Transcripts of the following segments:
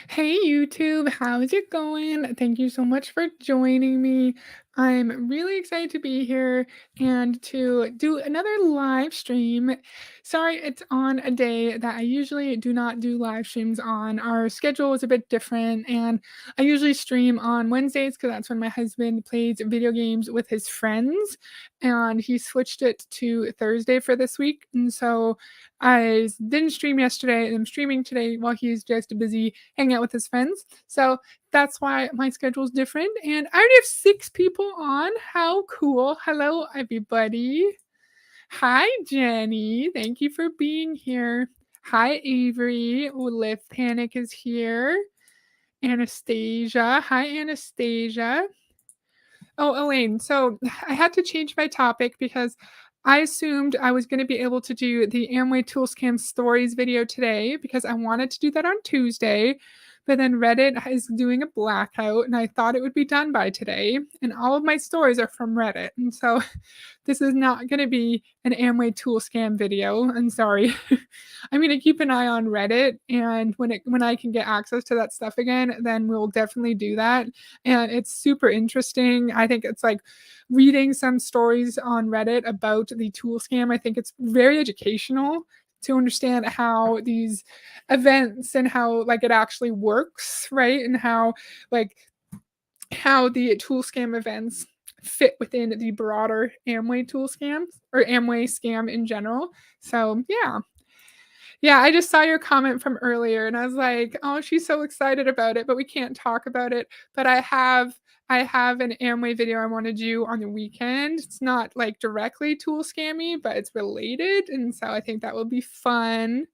Hey YouTube, how's it going? Thank you so much for joining me. I'm really excited to be here and to do another live stream. Sorry, it's on a day that I usually do not do live streams on. Our schedule is a bit different, and I usually stream on Wednesdays because that's when my husband plays video games with his friends, and he switched it to Thursday for this week. And so I didn't stream yesterday, and I'm streaming today while he's just busy hanging out with his friends. So that's why my schedule is different. And I already have 6 people on. How cool. Hello, everybody. Hi, Jenny. Thank you for being here. Hi, Avery. Lift Panic is here. Anastasia. Hi, Anastasia. Oh, Elaine. So I had to change my topic because I assumed I was going to be able to do the Amway Tool Scam Stories video today because I wanted to do that on Tuesday. But then Reddit is doing a blackout, and I thought it would be done by today. And all of my stories are from Reddit. And so this is not going to be an Amway Tool Scam video. I'm sorry. I'm going to keep an eye on Reddit. And when I can get access to that stuff again, then we'll definitely do that. And it's super interesting. I think it's like reading some stories on Reddit about the tool scam. I think it's very educational to understand how these events and how like it actually works, right? And like how the tool scam events fit within the broader Amway tool scams or Amway scam in general. So, yeah. Yeah, I just saw your comment from earlier and I was like, "Oh, she's so excited about it, but we can't talk about it." But I have an Amway video I want to do on the weekend. It's not like directly tool scammy, but it's related, and so I think that will be fun.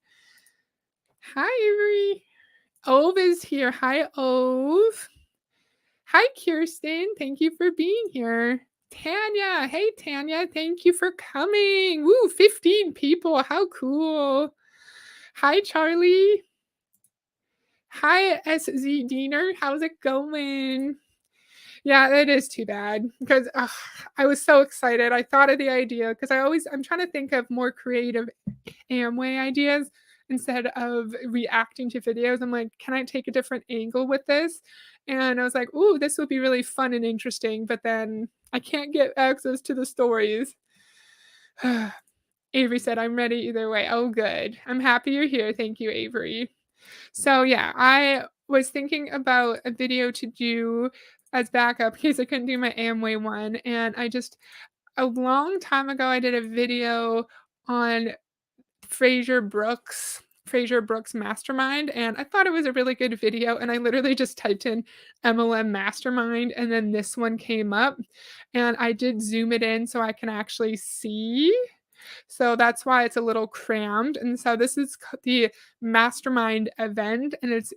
Hi, Avery. Ove is here. Hi, Ove. Hi, Kirsten. Thank you for being here. Tanya. Hey, Tanya. Thank you for coming. Woo, 15 people. How cool. Hi, Charlie. Hi, SZ Diener. How's it going? Yeah, it is too bad because I was so excited. I thought of the idea because I'm trying to think of more creative Amway ideas instead of reacting to videos. I'm like, can I take a different angle with this? And I was like, ooh, this would be really fun and interesting. But then I can't get access to the stories. Avery said, I'm ready either way. Oh, good. I'm happy you're here. Thank you, Avery. So yeah, I was thinking about a video to do as backup because I couldn't do my Amway one. And a long time ago, I did a video on Fraser Brooks Mastermind, and I thought it was a really good video. And I literally just typed in MLM Mastermind, and then this one came up. And I did zoom it in so I can actually see. So that's why it's a little crammed. And so this is the mastermind event, and it's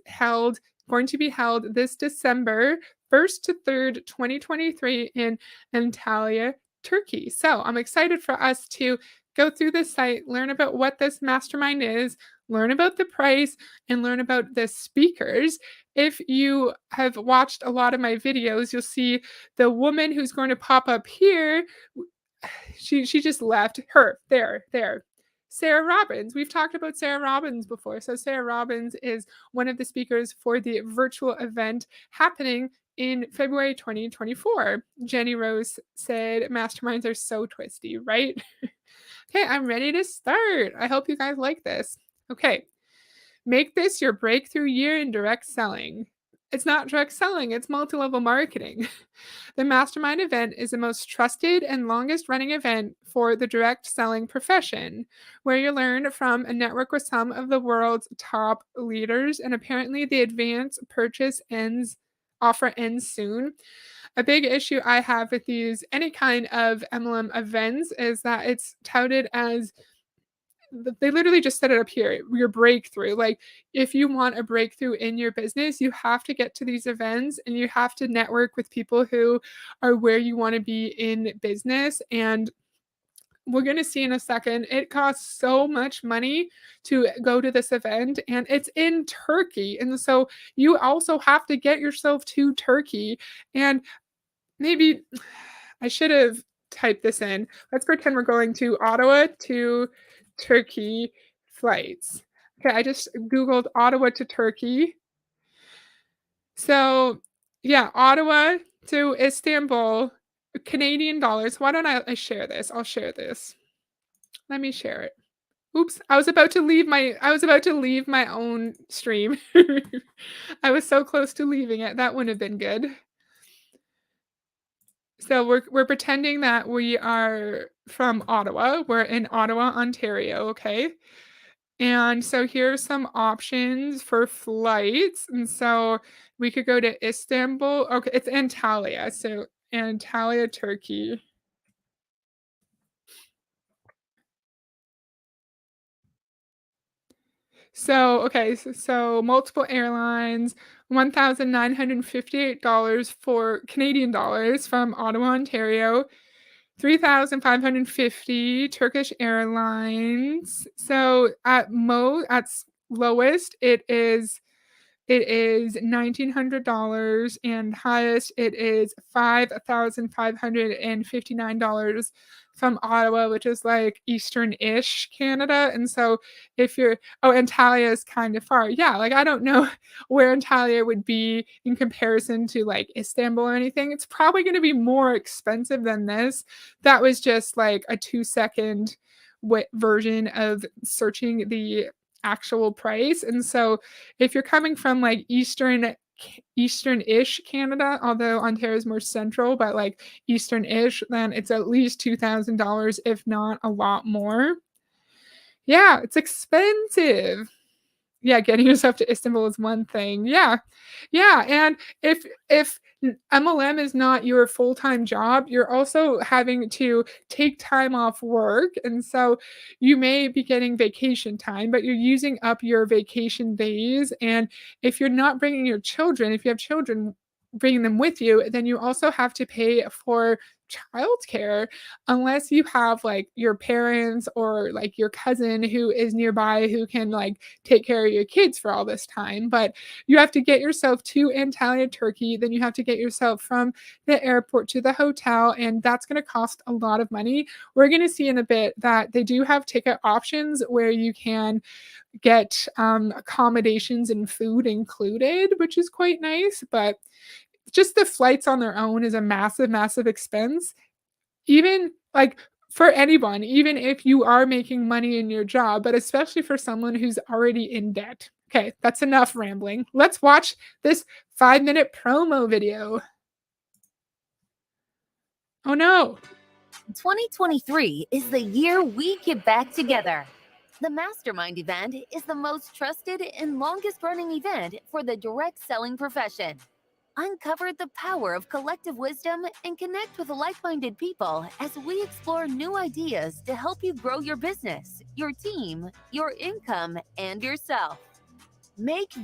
going to be held this December 1st to 3rd, 2023 in Antalya, Turkey. So I'm excited for us to go through the site, learn about what this mastermind is, learn about the price, and learn about the speakers. If you have watched a lot of my videos, you'll see the woman who's going to pop up here. She just left. Her there. Sarah Robbins. We've talked about Sarah Robbins before. So Sarah Robbins is one of the speakers for the virtual event happening in February 2024. Jenny Rose said masterminds are so twisty, right? Okay, I'm ready to start. I hope you guys like this. Okay. Make this your breakthrough year in direct selling. It's not direct selling, it's multi-level marketing. The Mastermind event is the most trusted and longest running event for the direct selling profession, where you learn from and network with some of the world's top leaders, and apparently the advance purchase offer ends soon. A big issue I have with any kind of MLM events is that it's touted as they literally just set it up here, your breakthrough. Like, if you want a breakthrough in your business, you have to get to these events and you have to network with people who are where you want to be in business. And we're going to see in a second, it costs so much money to go to this event, and it's in Turkey. And so you also have to get yourself to Turkey. And maybe I should have typed this in. Let's pretend we're going to Ottawa to Turkey flights. Okay, I just Googled Ottawa to Turkey. So, yeah, Ottawa to Istanbul, Canadian dollars. Why don't I share this? I'll share this. Let me share it. Oops, I was about to leave my own stream. I was so close to leaving it. That wouldn't have been good. So we're pretending that we are from Ottawa. We're in Ottawa, Ontario, okay? And so here's some options for flights. And so we could go to Istanbul. Okay, it's Antalya. So Antalya, Turkey. So, okay, so multiple airlines, $1,958 for Canadian dollars from Ottawa, Ontario, 3,550 Turkish Airlines. So lowest, it is $1,900 and highest it is $5,559 from Ottawa, which is like eastern-ish Canada. And so if you're Antalya is kind of far. Yeah, like I don't know where Antalya would be in comparison to like Istanbul or anything. It's probably going to be more expensive than this. That was just like a 2-second version of searching the actual price. And so if you're coming from like eastern-ish Canada, although Ontario is more central, but like eastern-ish, then it's at least $2,000, if not a lot more. Yeah, it's expensive. Yeah, getting yourself to Istanbul is one thing. Yeah. Yeah, and if MLM is not your full-time job, you're also having to take time off work, and so you may be getting vacation time, but you're using up your vacation days, and if you're not bringing your children, if you have children, bringing them with you, then you also have to pay for childcare unless you have, like, your parents or, like, your cousin who is nearby who can, like, take care of your kids for all this time. But you have to get yourself to Antalya, Turkey, then you have to get yourself from the airport to the hotel, and that's gonna cost a lot of money. We're gonna see in a bit that they do have ticket options where you can get, accommodations and food included, which is quite nice, but just the flights on their own is a massive, massive expense. Even, like, for anyone, even if you are making money in your job, but especially for someone who's already in debt. Okay, that's enough rambling. Let's watch this 5-minute promo video. Oh, no. 2023 is the year we get back together. The Mastermind event is the most trusted and longest running event for the direct selling profession. Uncover the power of collective wisdom and connect with like minded people as we explore new ideas to help you grow your business, your team, your income, and yourself. Make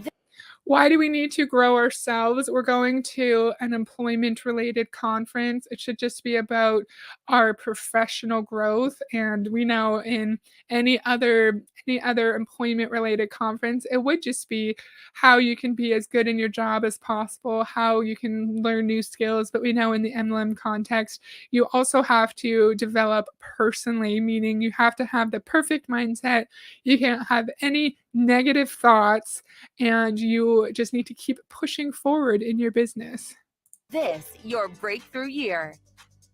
Why do we need to grow ourselves? We're going to an employment related conference. It should just be about our professional growth. And we know in any other employment related conference, it would just be how you can be as good in your job as possible, how you can learn new skills. But we know in the MLM context, you also have to develop personally, meaning you have to have the perfect mindset. You can't have any negative thoughts and you just need to keep pushing forward in your business. this your breakthrough year.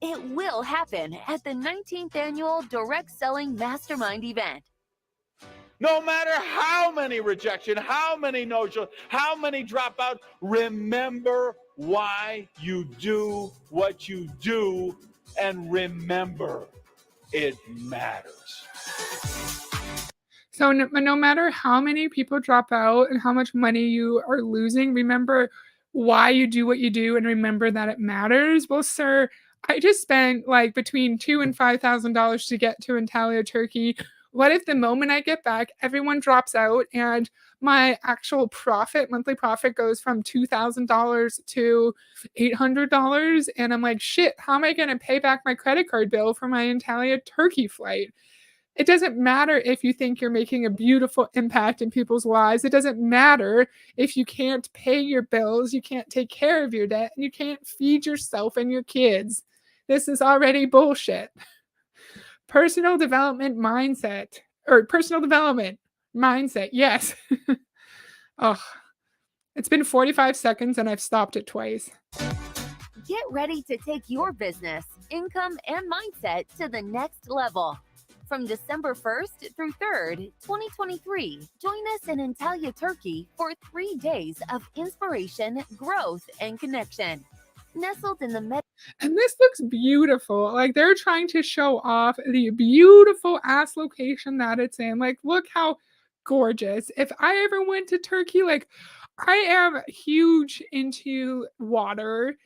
It will happen at the 19th annual Direct Selling Mastermind event. No matter how many rejection, how many no-show, how many dropout, remember why you do what you do, and remember, it matters. So no matter how many people drop out and how much money you are losing, remember why you do what you do and remember that it matters. Well, sir, I just spent like between two and $5,000 to get to Antalya, Turkey. What if the moment I get back, everyone drops out and my actual profit, monthly profit, goes from $2,000 to $800? And I'm like, shit, how am I going to pay back my credit card bill for my Antalya, Turkey flight? It doesn't matter if you think you're making a beautiful impact in people's lives. It doesn't matter if you can't pay your bills, you can't take care of your debt, and you can't feed yourself and your kids. This is already bullshit. Personal development mindset, or personal development mindset, yes. Oh, It's been 45 seconds and I've stopped it twice. Get ready to take your business, income, and mindset to the next level. From December 1st through 3rd, 2023, join us in Antalya, Turkey for 3 days of inspiration, growth, and connection. Nestled in the And this looks beautiful. Like they're trying to show off the beautiful ass location that it's in. Like, look how gorgeous. If I ever went to Turkey, like I am huge into water.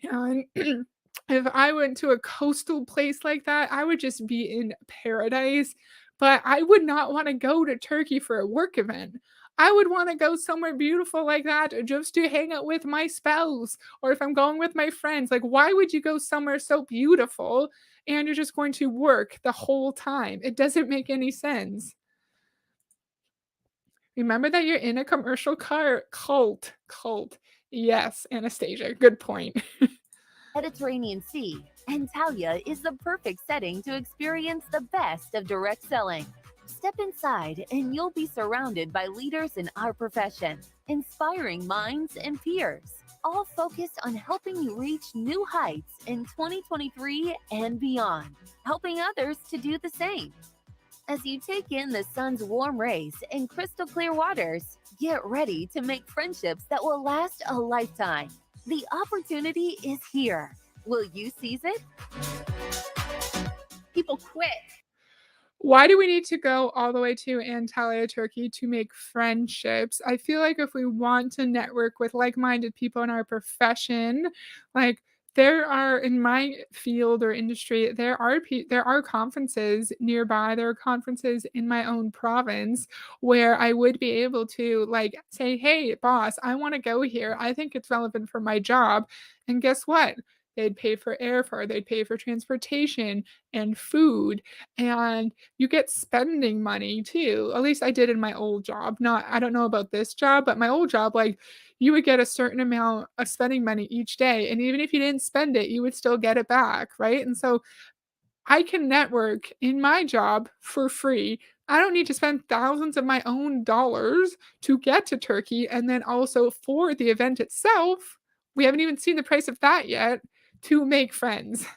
And if I went to a coastal place like that, I would just be in paradise. But I would not want to go to Turkey for a work event. I would want to go somewhere beautiful like that just to hang out with my spouse, or if I'm going with my friends. Like, why would you go somewhere so beautiful and you're just going to work the whole time? It doesn't make any sense. Remember that you're in a commercial car cult. Yes, Anastasia, good point. Mediterranean Sea, Antalya is the perfect setting to experience the best of direct selling. Step inside and you'll be surrounded by leaders in our profession, inspiring minds and peers, all focused on helping you reach new heights in 2023 and beyond, helping others to do the same. As you take in the sun's warm rays and crystal clear waters, get ready to make friendships that will last a lifetime. The opportunity is here. Will you seize it? People quit. Why do we need to go all the way to Antalya, Turkey to make friendships? I feel like if we want to network with like-minded people in our profession, like there are in my field or industry, there are conferences nearby. There are conferences in my own province where I would be able to like say, "Hey, boss, I want to go here. I think it's relevant for my job." And guess what? They'd pay for airfare, they'd pay for transportation and food, and you get spending money too. At least I did in my old job. Not I don't know about this job, but my old job, like you would get a certain amount of spending money each day. And even if you didn't spend it, you would still get it back. Right. And so I can network in my job for free. I don't need to spend thousands of my own dollars to get to Turkey. And then also for the event itself, we haven't even seen the price of that yet to make friends.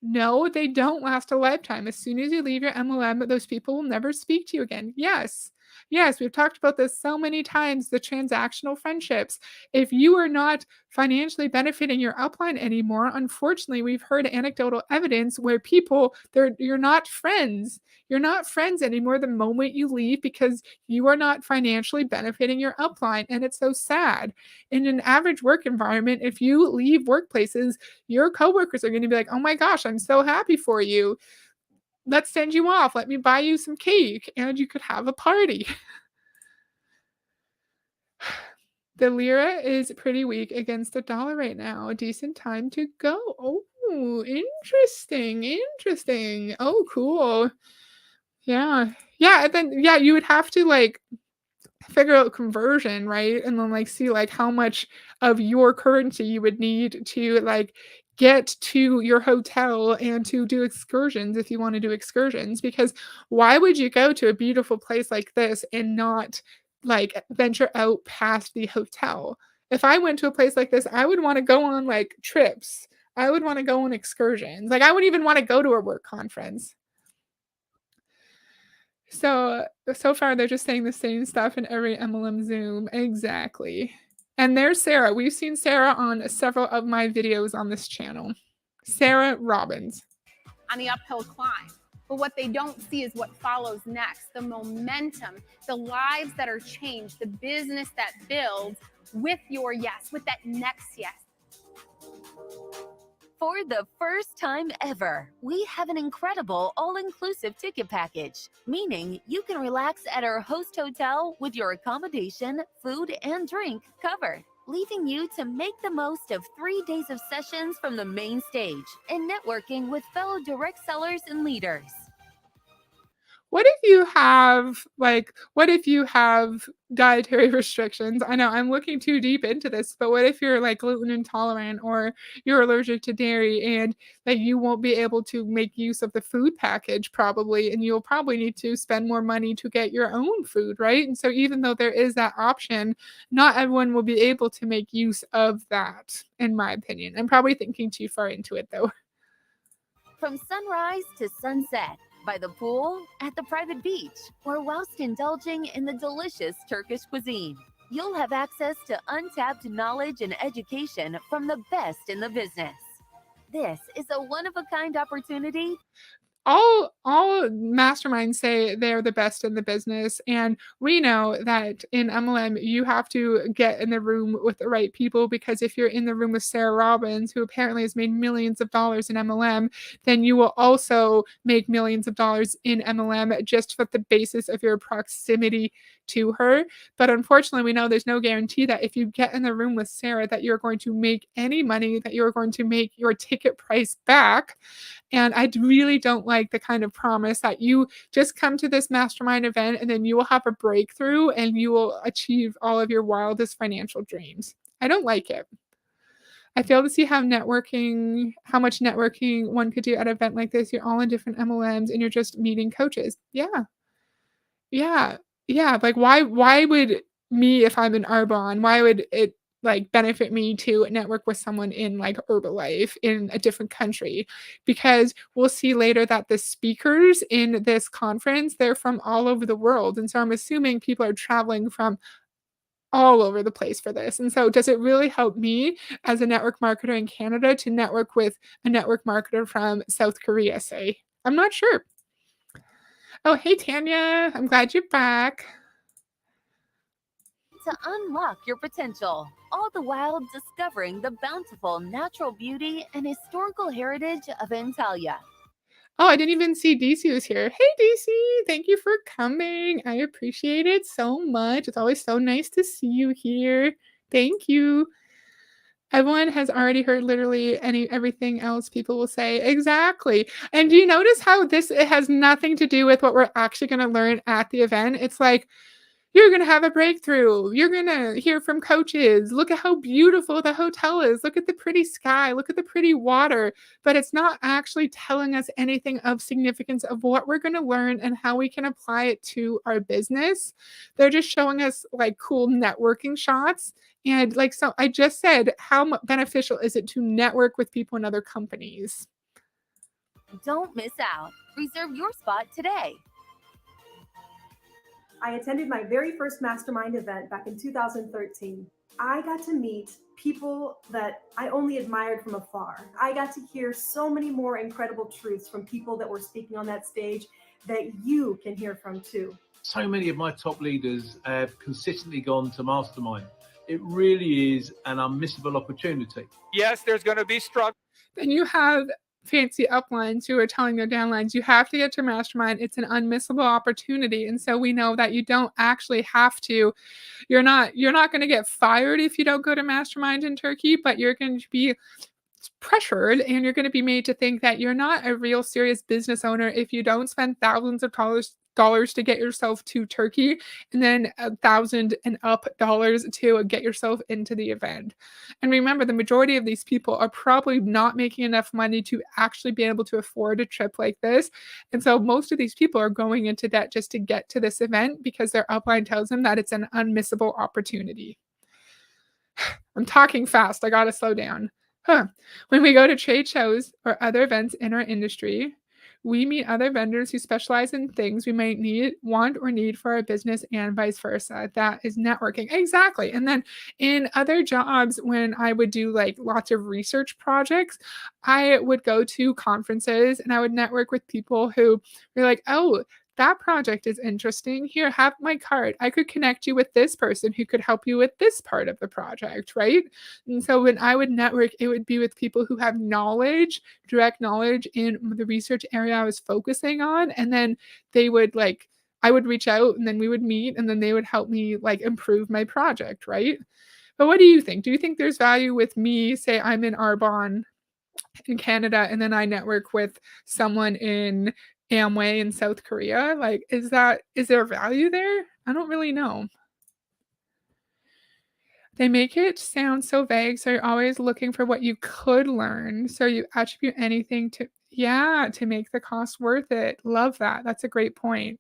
No, they don't last a lifetime. As soon as you leave your MLM, those people will never speak to you again. Yes. Yes, we've talked about this so many times, the transactional friendships. If you are not financially benefiting your upline anymore, unfortunately, we've heard anecdotal evidence where people you're not friends. You're not friends anymore the moment you leave because you are not financially benefiting your upline, and it's so sad. In an average work environment, if you leave workplaces, your coworkers are going to be like, "Oh my gosh, I'm so happy for you. Let's send you off. Let me buy you some cake and you could have a party." The lira is pretty weak against the dollar right now. A decent time to go. Oh, interesting. Interesting. Oh, cool. Yeah. Yeah, and then yeah, you would have to like figure out conversion, right? And then like see like how much of your currency you would need to like get to your hotel and to do excursions if you want to do excursions, because why would you go to a beautiful place like this and not like venture out past the hotel? If I went to a place like this, I would want to go on like trips. I would want to go on excursions. Like I wouldn't even want to go to a work conference. So far they're just saying the same stuff in every MLM Zoom. Exactly. And there's Sarah. We've seen Sarah on several of my videos on this channel. Sarah Robbins. On the uphill climb. But what they don't see is what follows next, the momentum, the lives that are changed, the business that builds with your yes, with that next yes. For the first time ever, we have an incredible all-inclusive ticket package, meaning you can relax at our host hotel with your accommodation, food, and drink covered, leaving you to make the most of 3 days of sessions from the main stage and networking with fellow direct sellers and leaders. what if you have dietary restrictions? I know I'm looking too deep into this, but what if you're like gluten intolerant or you're allergic to dairy and that you won't be able to make use of the food package probably, and you'll probably need to spend more money to get your own food, right? And so even though there is that option, not everyone will be able to make use of that, in my opinion. I'm probably thinking too far into it though. From sunrise to sunset, by the pool, at the private beach, or whilst indulging in the delicious Turkish cuisine, you'll have access to untapped knowledge and education from the best in the business. This is a one of a kind opportunity. All masterminds say they're the best in the business, and we know that in MLM you have to get in the room with the right people, because if you're in the room with Sarah Robbins, who apparently has made millions of dollars in MLM, then you will also make millions of dollars in MLM just with the basis of your proximity to her. But unfortunately, we know there's no guarantee that if you get in the room with Sarah that you're going to make any money, that you're going to make your ticket price back. And I really don't like the kind of promise that you just come to this mastermind event and then you will have a breakthrough and you will achieve all of your wildest financial dreams. I don't like it. I fail to see how much networking one could do at an event like this. You're all in different MLMs and you're just meeting coaches. Yeah. Yeah. Yeah, like, why would me, if I'm in Arbonne, why would it, like, benefit me to network with someone in, like, Herbalife in a different country? Because we'll see later that the speakers in this conference, they're from all over the world, and so I'm assuming people are traveling from all over the place for this, and so does it really help me as a network marketer in Canada to network with a network marketer from South Korea, say? I'm not sure. Oh, hey, Tanya. I'm glad you're back. To unlock your potential, all the while discovering the bountiful natural beauty and historical heritage of Antalya. Oh, I didn't even see DC was here. Hey, DC. Thank you for coming. I appreciate it so much. It's always so nice to see you here. Thank you. Everyone has already heard literally everything else people will say. Exactly. And do you notice how this it has nothing to do with what we're actually going to learn at the event? It's like you're going to have a breakthrough. You're going to hear from coaches. Look at how beautiful the hotel is. Look at the pretty sky. Look at the pretty water. But it's not actually telling us anything of significance of what we're going to learn and how we can apply it to our business. They're just showing us like cool networking shots. And like, so I just said, how beneficial is it to network with people in other companies? Don't miss out. Reserve your spot today. I attended my very first mastermind event back in 2013. I got to meet people that I only admired from afar. I got to hear so many more incredible truths from people that were speaking on that stage that you can hear from too. So many of my top leaders have consistently gone to mastermind. It really is an unmissable opportunity. Yes, there's going to be struggle. Then you have fancy uplines who are telling their downlines, you have to get to mastermind. It's an unmissable opportunity. And so we know that you don't actually have to, you're not going to get fired if you don't go to mastermind in Turkey, but you're going to be pressured and you're going to be made to think that you're not a real serious business owner if you don't spend thousands of dollars to get yourself to Turkey and then $1,000 to get yourself into the event. And remember, the majority of these people are probably not making enough money to actually be able to afford a trip like this. And so most of these people are going into debt just to get to this event because their upline tells them that it's an unmissable opportunity. I'm talking fast. I got to slow down. When we go to trade shows or other events in our industry, we meet other vendors who specialize in things we might need, want, or need for our business and vice versa. That is networking. Exactly. And then in other jobs, when I would do like lots of research projects, I would go to conferences and I would network with people who were like, oh, that project is interesting. Here, have my card. I could connect you with this person who could help you with this part of the project, right? And so when I would network, it would be with people who have knowledge, direct knowledge in the research area I was focusing on. And then they would like, I would reach out and then we would meet and then they would help me like improve my project, right? But what do you think? Do you think there's value with me, say I'm in Arbonne in Canada, and then I network with someone in Amway in South Korea? Like, is there value there? I don't really know. They make it sound so vague, so you're always looking for what you could learn, so you attribute anything to yeah, to make the cost worth it. Love that. That's a great point.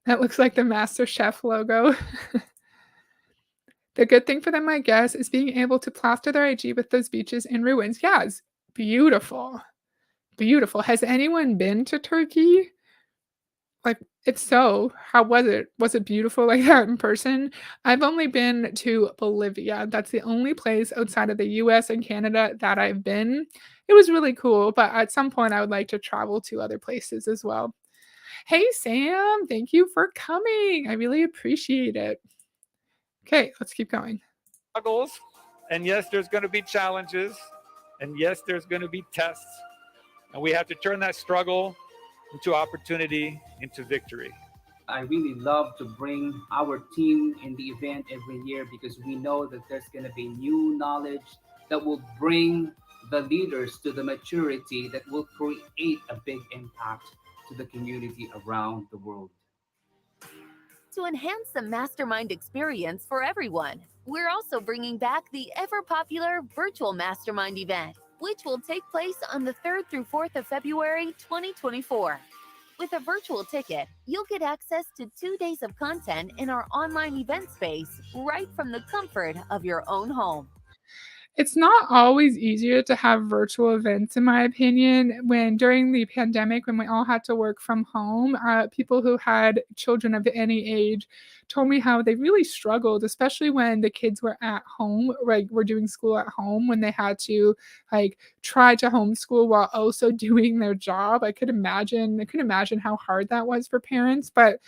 That looks like the Master Chef logo. The good thing for them, I guess, is being able to plaster their IG with those beaches and ruins. Yeah, it's beautiful. Beautiful. Has anyone been to Turkey? Like, if so, how was it? Was it beautiful like that in person? I've only been to Bolivia. That's the only place outside of the US and Canada that I've been. It was really cool, but at some point I would like to travel to other places as well. Hey, Sam, thank you for coming. I really appreciate it. Okay, let's keep going. Struggles, and yes, there's going to be challenges, and yes, there's going to be tests, and we have to turn that struggle into opportunity, into victory. I really love to bring our team in the event every year because we know that there's going to be new knowledge that will bring the leaders to the maturity that will create a big impact to the community around the world. To enhance the mastermind experience for everyone, we're also bringing back the ever-popular virtual mastermind event, which will take place on the 3rd through 4th of February 2024. With a virtual ticket, you'll get access to 2 days of content in our online event space right from the comfort of your own home. It's not always easier to have virtual events, in my opinion. When during the pandemic, when we all had to work from home, people who had children of any age told me how they really struggled, especially when the kids were at home, like were doing school at home, when they had to like try to homeschool while also doing their job. I could imagine how hard that was for parents. But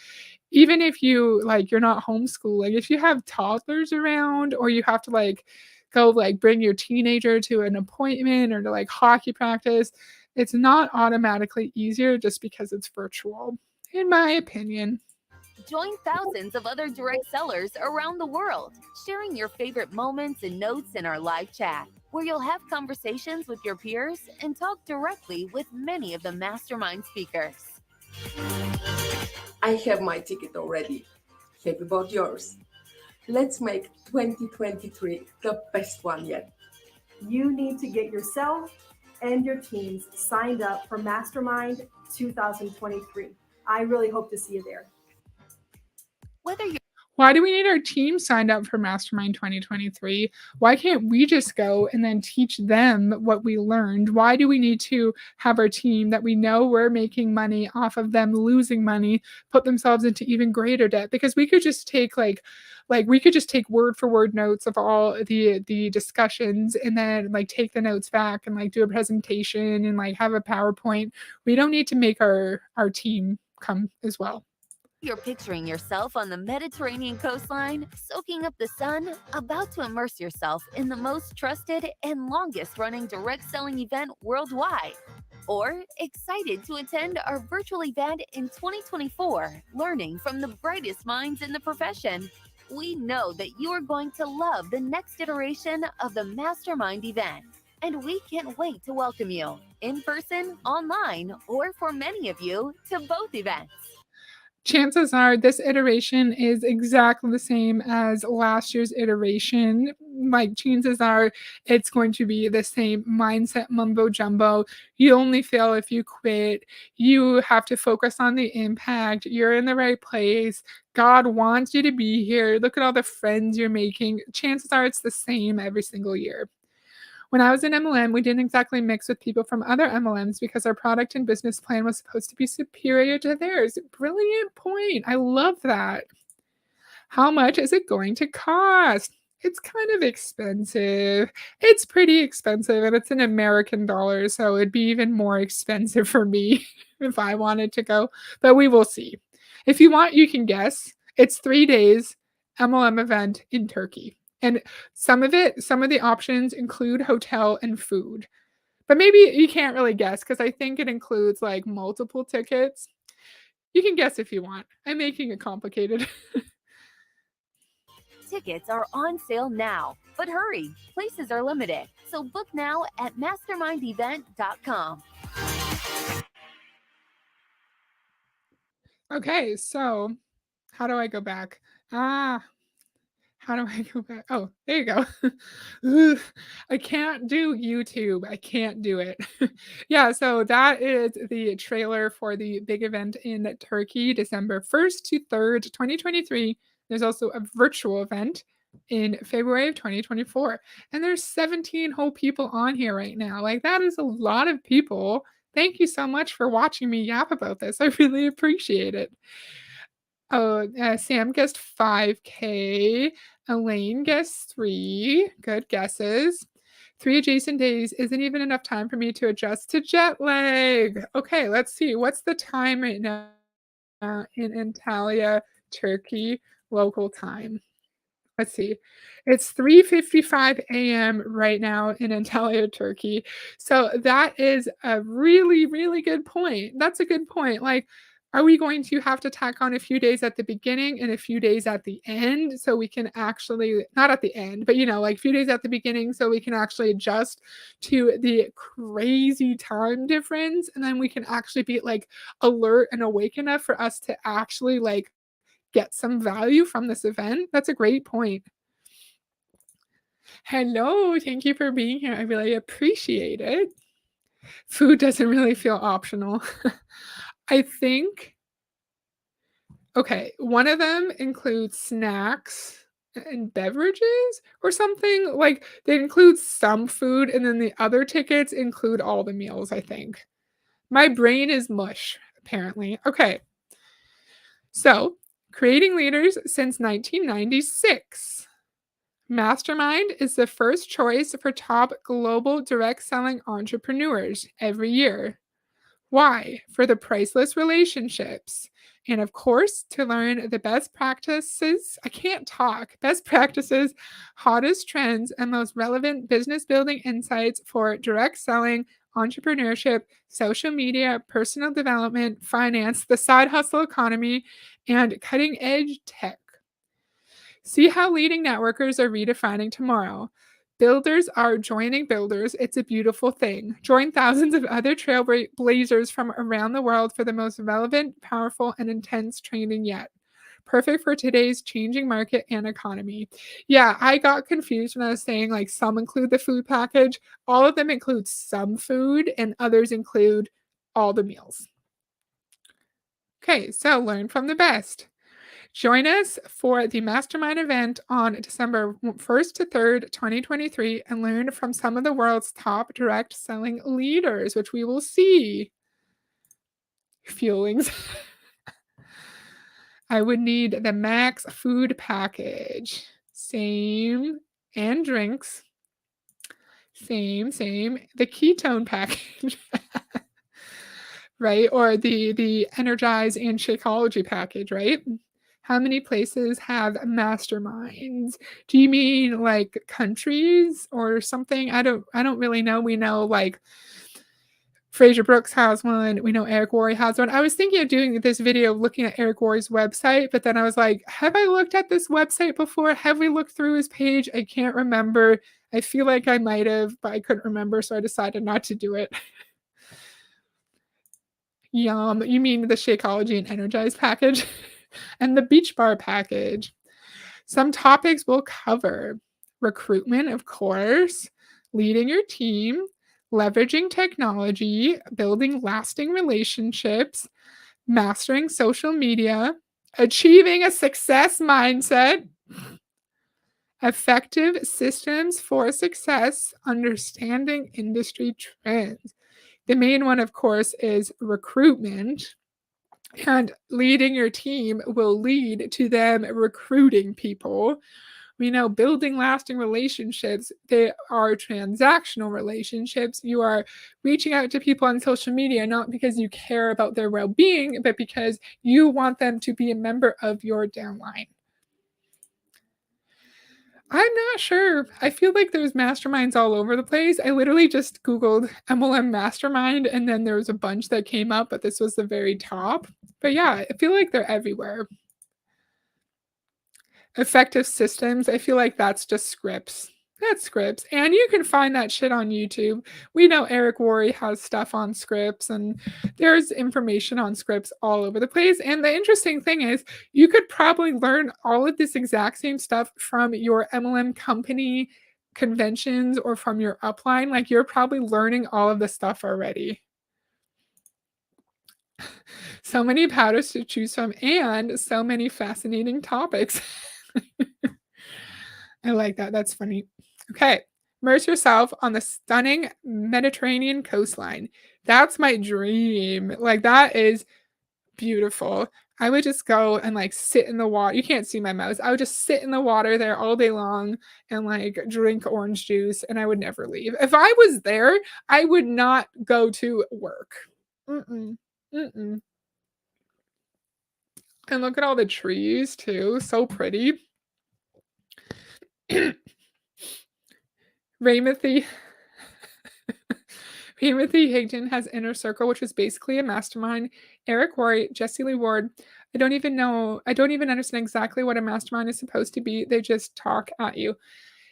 even if you like you're not homeschooling, if you have toddlers around or you have to like go like bring your teenager to an appointment or to like hockey practice, it's not automatically easier just because it's virtual, in my opinion. Join thousands of other direct sellers around the world, sharing your favorite moments and notes in our live chat, where you'll have conversations with your peers and talk directly with many of the mastermind speakers. I have my ticket already. Have you bought yours? Let's make 2023 the best one yet. You need to get yourself and your teams signed up for Mastermind 2023. I really hope to see you there. Whether you're Why do we need our team signed up for Mastermind 2023? Why can't we just go and then teach them what we learned? Why do we need to have our team that we know we're making money off of them losing money, put themselves into even greater debt? Because we could just take like we could just take word for word notes of all the discussions and then like take the notes back and like do a presentation and like have a PowerPoint. We don't need to make our team come as well. You're picturing yourself on the Mediterranean coastline, soaking up the sun, about to immerse yourself in the most trusted and longest running direct selling event worldwide. Or excited to attend our virtual event in 2024, learning from the brightest minds in the profession. We know that you are going to love the next iteration of the Mastermind event. And we can't wait to welcome you, in person, online, or for many of you, to both events. Chances are this iteration is exactly the same as last year's iteration. Like, chances are it's going to be the same mindset mumbo jumbo. You only fail if you quit. You have to focus on the impact. You're in the right place. God wants you to be here. Look at all the friends you're making. Chances are it's the same every single year. When I was in MLM, we didn't exactly mix with people from other MLMs because our product and business plan was supposed to be superior to theirs. Brilliant point. I love that. How much is it going to cost? It's kind of expensive. It's pretty expensive, and it's in American dollars, so it'd be even more expensive for me if I wanted to go. But we will see. If you want, you can guess. It's 3 days MLM event in Turkey. And some of the options include hotel and food. But maybe you can't really guess because I think it includes like multiple tickets. You can guess if you want. I'm making it complicated. Tickets are on sale now, but hurry, places are limited. So book now at mastermindevent.com. Okay, so how do I go back? Ah, how do I go back? Oh, there you go. Ugh, I can't do YouTube. I can't do it. Yeah, so that is the trailer for the big event in Turkey, December 1st to 3rd, 2023. There's also a virtual event in February of 2024. And there's 17 whole people on here right now. Like, that is a lot of people. Thank you so much for watching me yap about this. I really appreciate it. Oh, Sam guessed 5K. Elaine guessed 3. Good guesses. 3 adjacent days isn't even enough time for me to adjust to jet lag. Okay, let's see. What's the time right now in Antalya, Turkey, local time? Let's see. It's 3:55 AM right now in Antalya, Turkey. So that is a really, really good point. That's a good point. Like, are we going to have to tack on a few days at the beginning and a few days at the end so we can actually, not at the end, but like a few days at the beginning so we can actually adjust to the crazy time difference, and then we can actually be like alert and awake enough for us to actually like get some value from this event? That's a great point. Hello, thank you for being here. I really appreciate it. Food doesn't really feel optional. I think, okay, one of them includes snacks and beverages or something. Like, they include some food, and then the other tickets include all the meals, I think. My brain is mush, apparently. Okay, so creating leaders since 1996. Mastermind is the first choice for top global direct selling entrepreneurs every year. Why? For the priceless relationships. And of course, to learn the best practices, I can't talk, best practices, hottest trends, and most relevant business building insights for direct selling, entrepreneurship, social media, personal development, finance, the side hustle economy, and cutting edge tech. See how leading networkers are redefining tomorrow. Builders are joining builders. It's a beautiful thing. Join thousands of other trailblazers from around the world for the most relevant, powerful, and intense training yet. Perfect for today's changing market and economy. Yeah, I got confused when I was saying like some include the food package. All of them include some food, and others include all the meals. Okay, so learn from the best. Join us for the Mastermind event on December 1st to 3rd, 2023, and learn from some of the world's top direct selling leaders, which we will see. Feelings. I would need the max food package. Same. And drinks. Same. The ketone package. Right? Or the Energize and Shakeology package, right? How many places have masterminds? Do you mean like countries or something? I don't really know. We know like Fraser Brooks has one. We know Eric Worre has one. I was thinking of doing this video looking at Eric Worre's website, but then I was like, have I looked at this website before? Have we looked through his page? I can't remember. I feel like I might have, but I couldn't remember, so I decided not to do it. Yum. You mean the Shakeology and Energize package? And the Beach Bar package. Some topics we'll cover: recruitment, of course, leading your team, leveraging technology, building lasting relationships, mastering social media, achieving a success mindset, effective systems for success, understanding industry trends. The main one, of course, is recruitment. And leading your team will lead to them recruiting people. We know building lasting relationships, they are transactional relationships. You are reaching out to people on social media not because you care about their well being, but because you want them to be a member of your downline. I'm not sure. I feel like there's masterminds all over the place. I literally just Googled MLM mastermind and then there was a bunch that came up, but this was the very top. But yeah, I feel like they're everywhere. Effective systems, I feel like that's just scripts. That's Scripps, and you can find that shit on YouTube. We know Eric Worre has stuff on Scripps, and there's information on Scripps all over the place. And the interesting thing is, you could probably learn all of this exact same stuff from your MLM company conventions or from your upline. Like, you're probably learning all of this stuff already. So many powders to choose from, and so many fascinating topics. I like that. That's funny. Okay. Immerse yourself on the stunning Mediterranean coastline. That's my dream. Like, that is beautiful. I would just go and like sit in the water. You can't see my mouse. I would just sit in the water there all day long and like drink orange juice, and I would never leave. If I was there, I would not go to work. Mm-mm. Mm-mm. And look at all the trees too. So pretty. Raymothy Raymothy Higdon has Inner Circle, which is basically a mastermind. Eric Worre, Jesse Lee Ward. I don't even know. I don't even understand exactly what a mastermind is supposed to be. They just talk at you.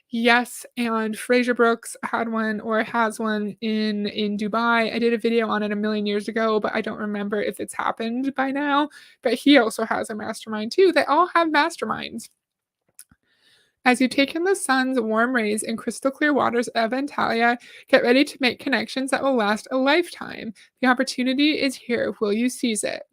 Yes, and Fraser Brooks had one or has one in Dubai. I did a video on it a million years ago, but I don't remember if it's happened by now. But he also has a mastermind too. They all have masterminds. As you take in the sun's warm rays and crystal clear waters of Antalya, get ready to make connections that will last a lifetime. The opportunity is here. Will you seize it?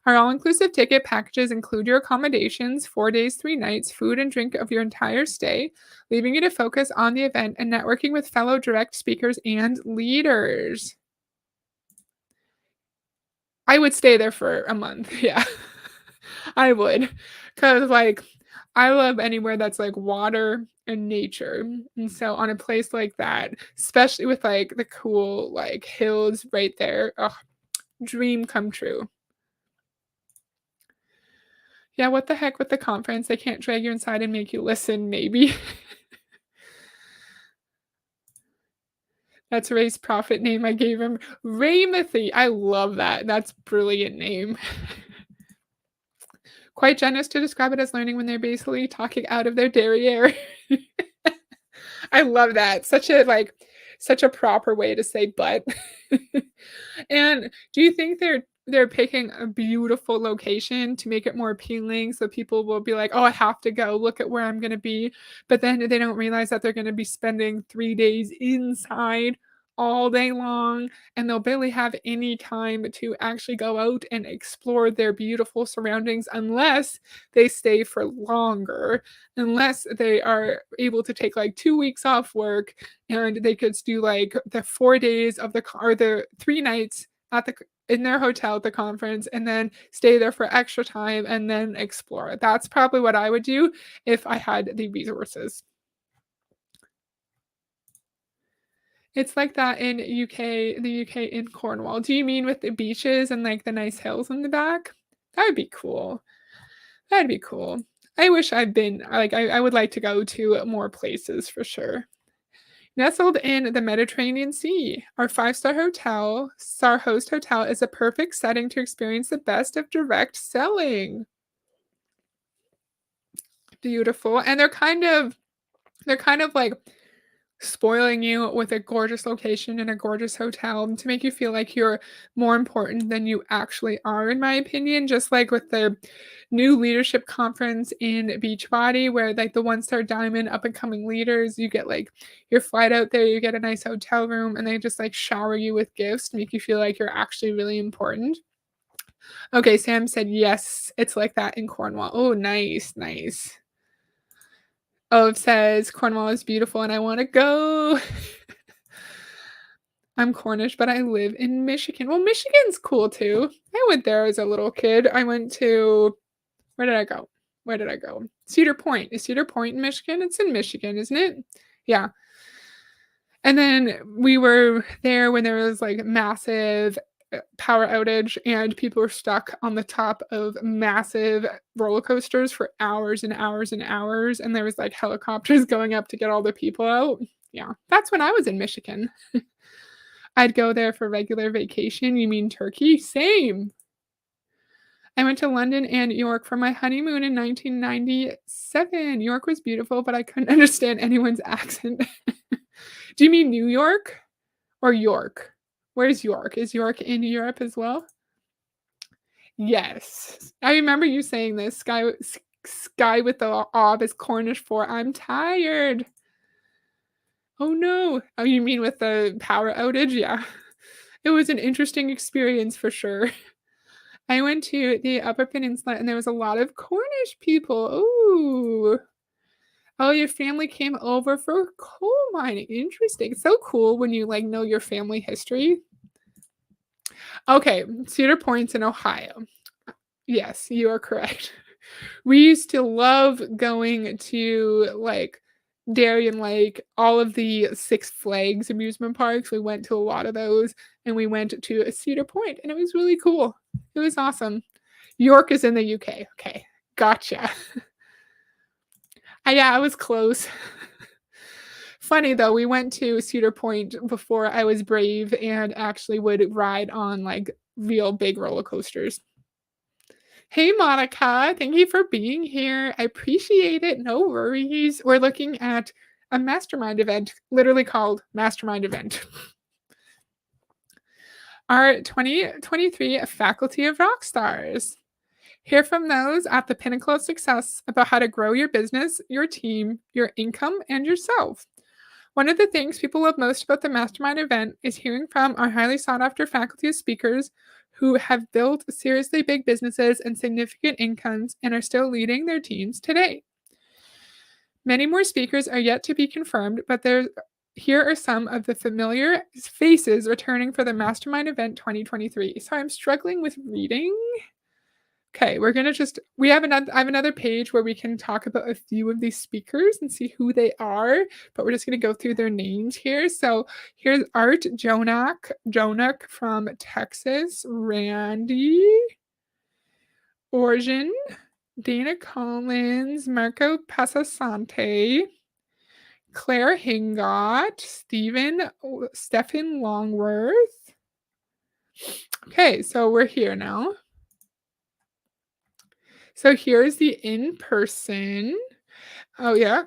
Our all inclusive ticket packages include your accommodations, 4 days, 3 nights, food and drink of your entire stay, leaving you to focus on the event and networking with fellow direct speakers and leaders. I would stay there for a month. Yeah, I would. Because, like, I love anywhere that's like water and nature. And so, on a place like that, especially with like the cool, like, hills right there, oh, dream come true. Yeah, what the heck with the conference? They can't drag you inside and make you listen, maybe. That's Ray's prophet name I gave him. Raymothy. I love that. That's brilliant name. Quite generous to describe it as learning when they're basically talking out of their derriere. I love that. Such a proper way to say but. And do you think they're picking a beautiful location to make it more appealing so people will be like, "Oh, I have to go. Look at where I'm gonna be." But then they don't realize that they're gonna be spending 3 days inside all day long, and they'll barely have any time to actually go out and explore their beautiful surroundings unless they stay for longer, unless they are able to take, like, 2 weeks off work, and they could do, like, the 4 days of or the 3 nights at in their hotel at the conference, and then stay there for extra time and then explore. That's probably what I would do if I had the resources. It's like that in the UK in Cornwall. Do you mean with the beaches and, like, the nice hills in the back? That would be cool. That'd be cool. I wish I'd been like, I would like to go to more places for sure. Nestled in the Mediterranean Sea, our star host hotel is a perfect setting to experience the best of direct selling. Beautiful. And they're kind of like spoiling you with a gorgeous location and a gorgeous hotel to make you feel like you're more important than you actually are, in my opinion. Just like with the new leadership conference in Beachbody, where like the 1 star diamond up and coming leaders, you get like your flight out there, you get a nice hotel room, and they just like shower you with gifts to make you feel like you're actually really important. Okay, Sam said yes, it's like that in Cornwall. Oh, nice, nice. Oh, it says Cornwall is beautiful and I want to go. I'm Cornish, but I live in Michigan. Well, Michigan's cool too. I went there as a little kid. I went to, where did I go? Where did I go? Cedar Point. Is Cedar Point in Michigan? It's in Michigan, isn't it? Yeah. And then we were there when there was like massive power outage and people were stuck on the top of massive roller coasters for hours and hours and hours. And there was like helicopters going up to get all the people out. Yeah, that's when I was in Michigan. I'd go there for regular vacation. You mean Turkey? Same. I went to London and York for my honeymoon in 1997. York was beautiful, but I couldn't understand anyone's accent. Do you mean New York or York? Where's York? Is York in Europe as well? Yes. I remember you saying this. Sky with the ob is Cornish for I'm tired. Oh no. Oh, you mean with the power outage? Yeah. It was an interesting experience for sure. I went to the Upper Peninsula and there was a lot of Cornish people. Ooh. Oh, your family came over for coal mining. Interesting. So cool when you like know your family history. Okay, Cedar Point's in Ohio. Yes, you are correct. We used to love going to like Darien Lake, all of the Six Flags amusement parks. We went to a lot of those and we went to Cedar Point and it was really cool. It was awesome. York is in the UK. Okay, gotcha. Yeah, I was close. Funny though, we went to Cedar Point before I was brave and actually would ride on like real big roller coasters. Hey Monica, thank you for being here. I appreciate it. No worries. We're looking at a mastermind event, literally called Mastermind Event. Our 2023 Faculty of Rock Stars. Hear from those at the pinnacle of success about how to grow your business, your team, your income, and yourself. One of the things people love most about the Mastermind event is hearing from our highly sought after faculty of speakers who have built seriously big businesses and significant incomes and are still leading their teams today. Many more speakers are yet to be confirmed, but here are some of the familiar faces returning for the Mastermind event 2023. So I'm struggling with reading. Okay, we're gonna I have another page where we can talk about a few of these speakers and see who they are, but we're just gonna go through their names here. So here's Art Jonak from Texas, Randy Orjan, Dana Collins, Marco Passasante, Claire Hingot, Stephen Longworth. Okay, so we're here now. So here's the in-person. Oh, yeah.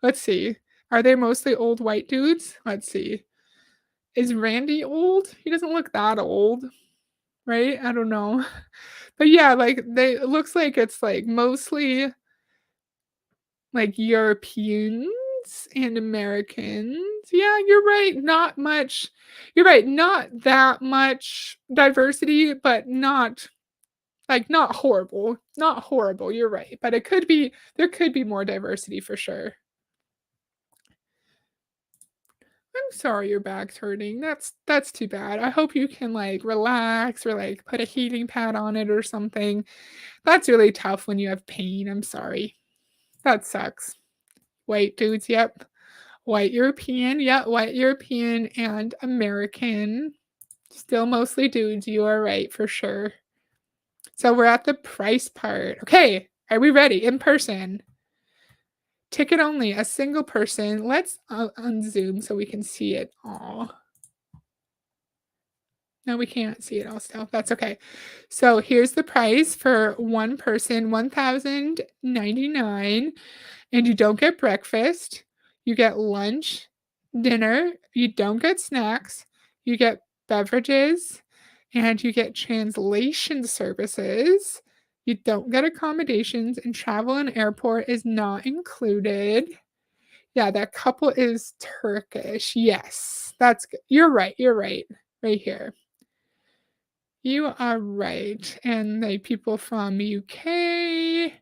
Let's see. Are they mostly old white dudes? Let's see. Is Randy old? He doesn't look that old, right? I don't know. But yeah, like it looks like it's like mostly like Europeans and Americans. Yeah, you're right. Not much. You're right. Not that much diversity, but not not horrible. Not horrible, you're right, but there could be more diversity for sure. I'm sorry your back's hurting. That's too bad. I hope you can, like, relax or, like, put a heating pad on it or something. That's really tough when you have pain, I'm sorry. That sucks. White dudes, yep. White European, yeah, white European and American. Still mostly dudes, you are right, for sure. So we're at the price part. Okay, are we ready? In person. Ticket only, a single person. Let's unzoom so we can see it all. No, we can't see it all still. That's okay. So here's the price for one person, $1,099, and you don't get breakfast. You get lunch, dinner. You don't get snacks. You get beverages, and you get translation services. You don't get accommodations, and travel and airport is not included. Yeah, that couple is Turkish. Yes, that's good. You're right. You're right. Right here. You are right. And they people from UK,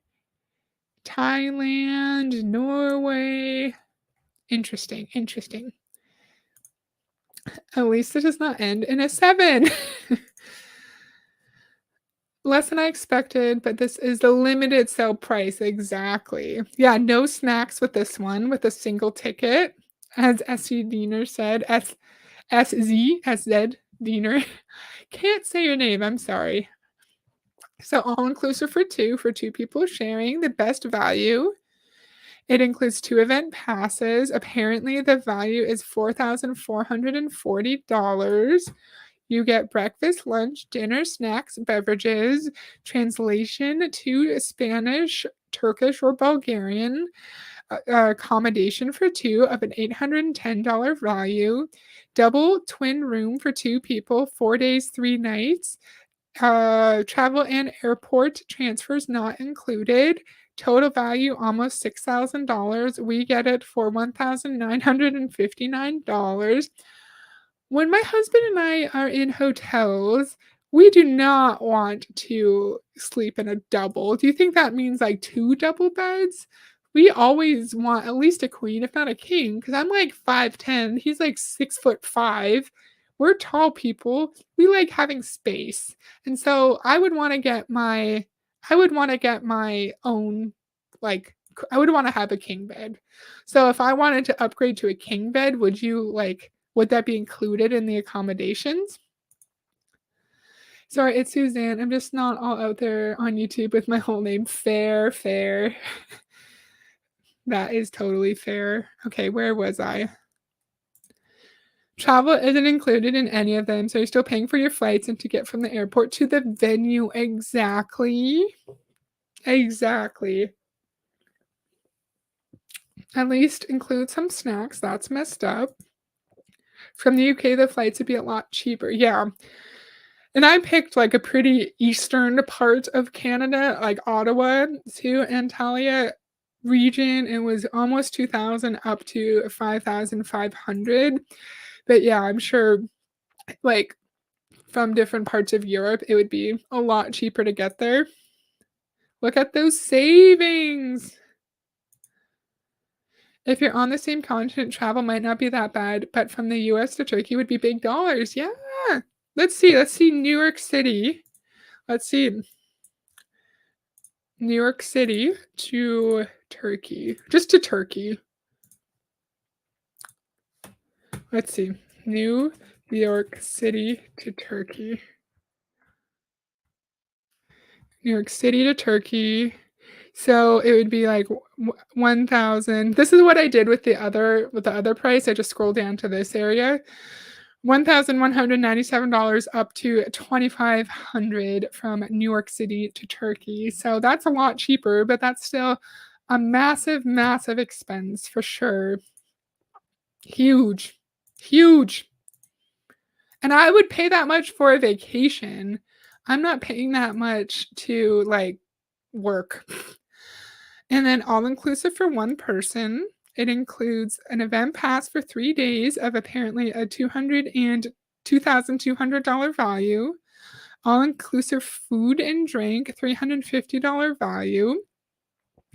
Thailand, Norway. Interesting. Interesting. At least it does not end in a 7. Less than I expected, but this is the limited sale price. Exactly. Yeah, no snacks with this one, with a single ticket. As S.E. Diener said, S.Z. Diener. Can't say your name, I'm sorry. So all inclusive for two people sharing the best value. It includes 2 event passes. Apparently the value is $4,440. You get breakfast, lunch, dinner, snacks, beverages, translation to Spanish, Turkish, or Bulgarian, accommodation for two of an $810 value, double twin room for two people, 4 days, 3 nights, travel and airport transfers not included. Total value almost $6,000. We get it for $1,959. When my husband and I are in hotels, we do not want to sleep in a double. Do you think that means like two double beds? We always want at least a queen, if not a king, because I'm like 5'10. He's like 6'5". We're tall people. We like having space. And so I would want to get my own like I would want to have a king bed. So if I wanted to upgrade to a king bed, would that be included in the accommodations? Sorry, it's Suzanne. I'm just not all out there on YouTube with my whole name. Fair, fair. That is totally fair. Okay, where was I? Travel isn't included in any of them, so you're still paying for your flights and to get from the airport to the venue. Exactly. Exactly. At least include some snacks. That's messed up. From the UK, the flights would be a lot cheaper. Yeah. And I picked like a pretty eastern part of Canada, like Ottawa to Antalya region. It was almost 2,000 up to 5,500. But yeah, I'm sure like from different parts of Europe, it would be a lot cheaper to get there. Look at those savings. If you're on the same continent, travel might not be that bad, but from the US to Turkey would be big dollars. Yeah. Let's see. Let's see New York City. Let's see. New York City to Turkey. Just to Turkey. Let's see. New York City to Turkey. New York City to Turkey. So it would be like 1,000. This is what I did with the other price. I just scrolled down to this area. $1,197 up to $2,500 from New York City to Turkey. So that's a lot cheaper, but that's still a massive, massive expense for sure. Huge. Huge. And I would pay that much for a vacation. I'm not paying that much to like work. And then all inclusive for one person. It includes an event pass for 3 days of apparently a $2,200 value, all inclusive food and drink, $350 value,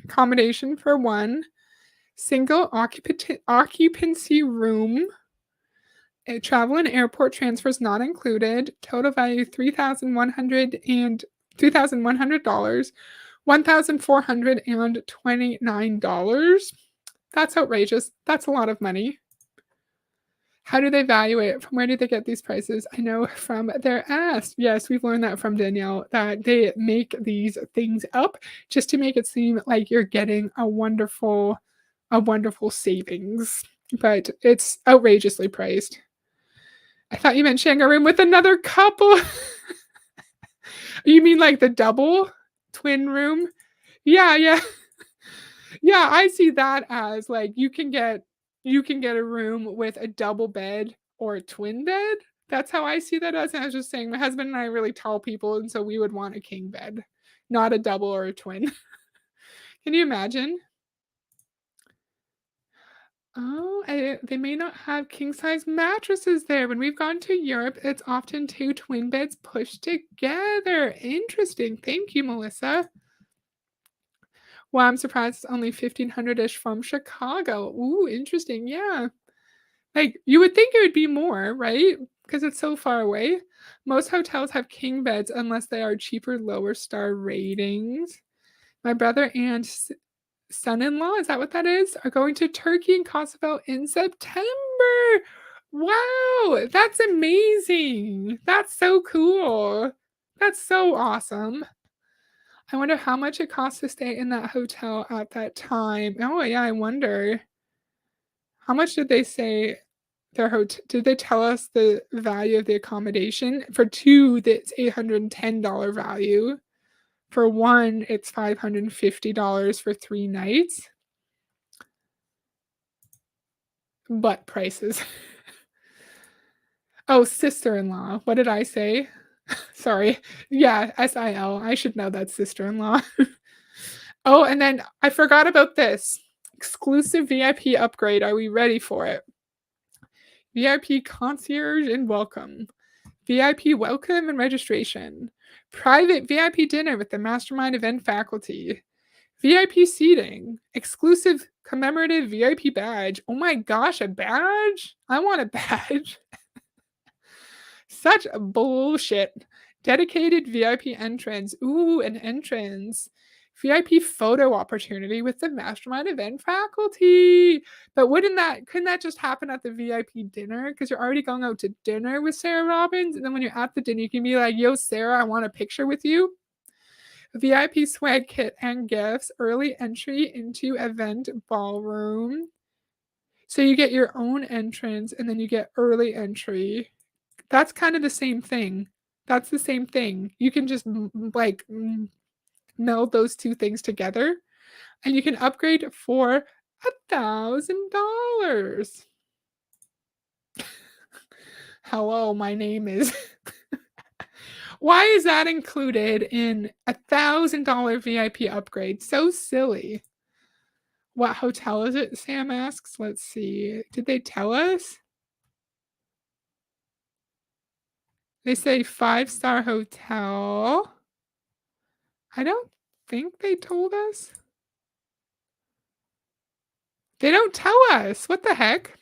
accommodation for one, single occupancy room, travel and airport transfers not included, total value $3,100, $1,429. That's outrageous. That's a lot of money. How do they value it? From where do they get these prices? I know from their ass. Yes, we've learned that from Danielle, that they make these things up just to make it seem like you're getting a wonderful savings. But it's outrageously priced. I thought you meant sharing a room with another couple. You mean like the double twin room? Yeah, yeah. Yeah, I see that as like you can get a room with a double bed or a twin bed. That's how I see that as. And I was just saying my husband and I are really tall people, and so we would want a king bed, not a double or a twin. Can you imagine? Oh, they may not have king size mattresses there. When we've gone to Europe, it's often two twin beds pushed together. Interesting. Thank you, Melissa. Well, I'm surprised it's only 1,500-ish from Chicago. Ooh, interesting. Yeah. Like, you would think it would be more, right? Because it's so far away. Most hotels have king beds unless they are cheaper, lower star ratings. My brother and son-in-law, is that what that is? Are going to Turkey and Kosovo in September. Wow, that's amazing. That's so cool. That's so awesome. I wonder how much it costs to stay in that hotel at that time. Oh, yeah, I wonder. How much did they say Did they tell us the value of the accommodation? For 2, that's $810 value. For 1, it's $550 for 3 nights. But prices. Oh, sister-in-law. What did I say? Sorry. Yeah, SIL. I should know that's sister-in-law. Oh, and then I forgot about this. Exclusive VIP upgrade. Are we ready for it? VIP concierge and welcome. VIP welcome and registration. Private VIP dinner with the mastermind event faculty. VIP seating. Exclusive commemorative VIP badge. Oh my gosh, a badge? I want a badge. Such bullshit. Dedicated VIP entrance. Ooh, an entrance. VIP photo opportunity with the mastermind event faculty. But couldn't that just happen at the VIP dinner? Because you're already going out to dinner with Sarah Robbins. And then when you're at the dinner, you can be like, yo, Sarah, I want a picture with you. VIP swag kit and gifts. Early entry into event ballroom. So you get your own entrance and then you get early entry. That's kind of the same thing. That's the same thing. You can just meld those 2 things together and you can upgrade for $1,000. Hello, my name is. Why is that included in $1,000 VIP upgrade? So silly. What hotel is it? Sam asks. Let's see. Did they tell us? They say 5-star hotel. I don't think they told us. They don't tell us. What the heck?